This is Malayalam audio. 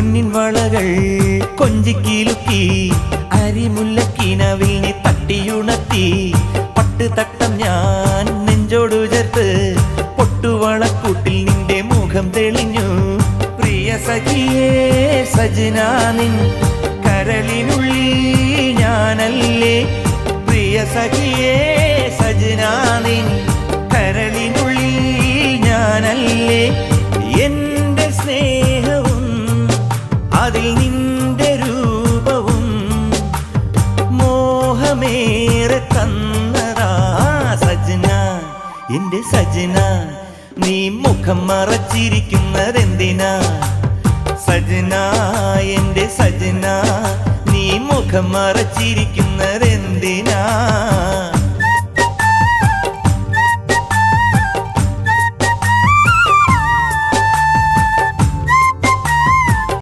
പൊന്നിൻ വളകൾ കൊഞ്ചിക്കിലുക്കി അരിമുല്ലക്കിനവിനെ തട്ടിയുണർത്തി പട്ടുതട്ടം ഞാൻ നെഞ്ചോടു ചേർത്ത് പൊട്ടുവളക്കൂട്ടിൽ നിന്റെ മുഖം തെളിഞ്ഞു. പ്രിയ സഖിയേ സജനാ നിൻ കരളിനുള്ളിൽ ഞാനല്ലേ. പ്രിയ സഖിയേ സജനാ നിൻ കരളിനുള്ളിൽ ഞാനല്ലേ. എന്റെ സ്നേഹവും അതിൽ നിന്റെ രൂപവും മോഹമേറെ തന്നതാ സജന. എന്റെ സജന നീ മുഖം മറച്ചിരിക്കുന്നതെന്തിനാ സജന. എന്റെ സജന നീ മുഖം മറച്ചിരിക്കുന്നതെന്തിനാ.